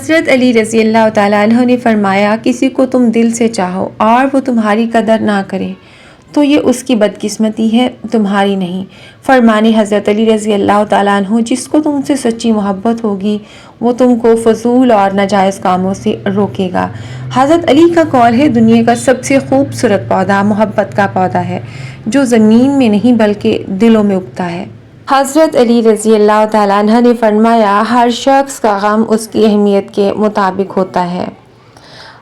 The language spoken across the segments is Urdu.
حضرت علی رضی اللہ تعالیٰ عنہ نے فرمایا، کسی کو تم دل سے چاہو اور وہ تمہاری قدر نہ کرے تو یہ اس کی بدقسمتی ہے، تمہاری نہیں۔ فرمانے حضرت علی رضی اللہ تعالیٰ عنہ، جس کو تم سے سچی محبت ہوگی وہ تم کو فضول اور ناجائز کاموں سے روکے گا۔ حضرت علی کا قول ہے، دنیا کا سب سے خوبصورت پودا محبت کا پودا ہے جو زمین میں نہیں بلکہ دلوں میں اگتا ہے۔ حضرت علی رضی اللہ تعالیٰ عنہ نے فرمایا، ہر شخص کا غم اس کی اہمیت کے مطابق ہوتا ہے۔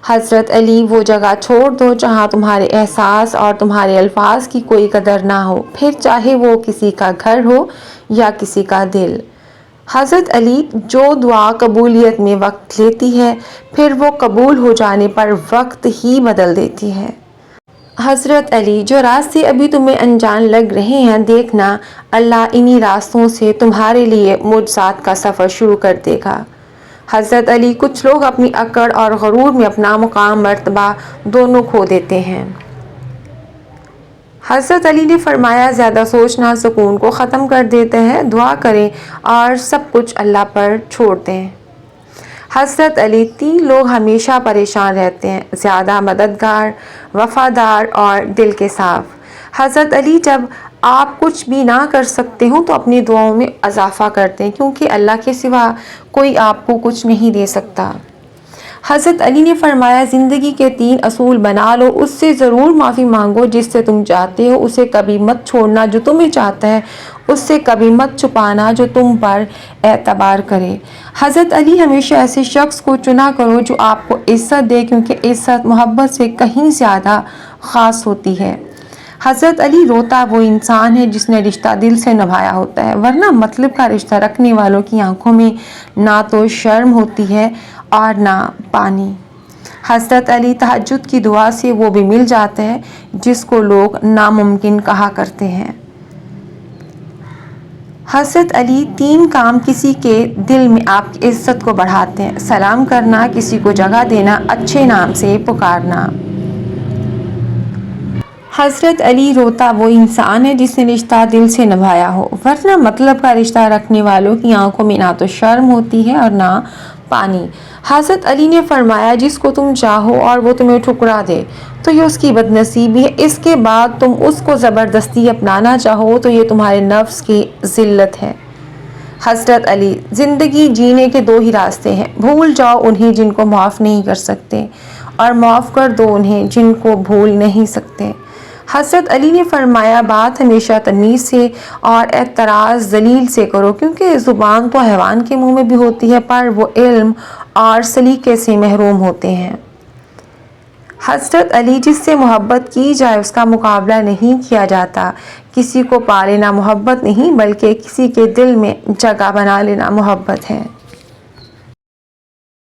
حضرت علی، وہ جگہ چھوڑ دو جہاں تمہارے احساس اور تمہارے الفاظ کی کوئی قدر نہ ہو، پھر چاہے وہ کسی کا گھر ہو یا کسی کا دل۔ حضرت علی، جو دعا قبولیت میں وقت لیتی ہے پھر وہ قبول ہو جانے پر وقت ہی بدل دیتی ہے۔ حضرت علی، جو راستے ابھی تمہیں انجان لگ رہے ہیں، دیکھنا اللہ انہی راستوں سے تمہارے لیے معجزات کا سفر شروع کر دے گا۔ حضرت علی، کچھ لوگ اپنی اکڑ اور غرور میں اپنا مقام مرتبہ دونوں کھو دیتے ہیں۔ حضرت علی نے فرمایا، زیادہ سوچنا سکون کو ختم کر دیتا ہے، دعا کریں اور سب کچھ اللہ پر چھوڑ دیں۔ حضرت علی، 3 لوگ ہمیشہ پریشان رہتے ہیں، زیادہ مددگار، وفادار اور دل کے صاف۔ حضرت علی، جب آپ کچھ بھی نہ کر سکتے ہوں تو اپنی دعاؤں میں اضافہ کرتے ہیں کیونکہ اللہ کے سوا کوئی آپ کو کچھ نہیں دے سکتا۔ حضرت علی نے فرمایا، زندگی کے 3 اصول بنا لو، اس سے ضرور معافی مانگو جس سے تم چاہتے ہو، اسے کبھی مت چھوڑنا جو تمہیں چاہتا ہے، اس سے کبھی مت چھپانا جو تم پر اعتبار کرے۔ حضرت علی، ہمیشہ ایسے شخص کو چنا کرو جو آپ کو عزت دے کیونکہ عزت محبت سے کہیں زیادہ خاص ہوتی ہے۔ حضرت علی، روتا وہ انسان ہے جس نے رشتہ دل سے نبھایا ہوتا ہے، ورنہ مطلب کا رشتہ رکھنے والوں کی آنکھوں میں نہ تو شرم ہوتی ہے اور نہ پانی۔ حضرت علی، تہجد کی دعا سے وہ بھی مل جاتا ہے جس کو لوگ ناممکن کہا کرتے ہیں۔ حضرت علی، 3 کام کسی کے دل میں آپ کی عزت کو بڑھاتے ہیں: سلام کرنا، کسی کو جگہ دینا، اچھے نام سے پکارنا۔ حضرت علی، روتا وہ انسان ہے جس نے رشتہ دل سے نبھایا ہو، ورنہ مطلب کا رشتہ رکھنے والوں کی آنکھوں میں نہ تو شرم ہوتی ہے اور نہ پانی۔ حضرت علی نے فرمایا، جس کو تم چاہو اور وہ تمہیں ٹھکرا دے تو یہ اس کی بدنصیبی ہے، اس کے بعد تم اس کو زبردستی اپنانا چاہو تو یہ تمہارے نفس کی ذلت ہے۔ حضرت علی، زندگی جینے کے 2 ہی راستے ہیں: بھول جاؤ انہیں جن کو معاف نہیں کر سکتے اور معاف کر دو انہیں جن کو بھول نہیں سکتے۔ حضرت علی نے فرمایا، بات ہمیشہ تمیز سے اور اعتراض ذلیل سے کرو کیونکہ زبان تو حیوان کے منہ میں بھی ہوتی ہے پر وہ علم اور سلیقے سے محروم ہوتے ہیں۔ حضرت علی، جس سے محبت کی جائے اس کا مقابلہ نہیں کیا جاتا، کسی کو پا لینا محبت نہیں بلکہ کسی کے دل میں جگہ بنا لینا محبت ہے۔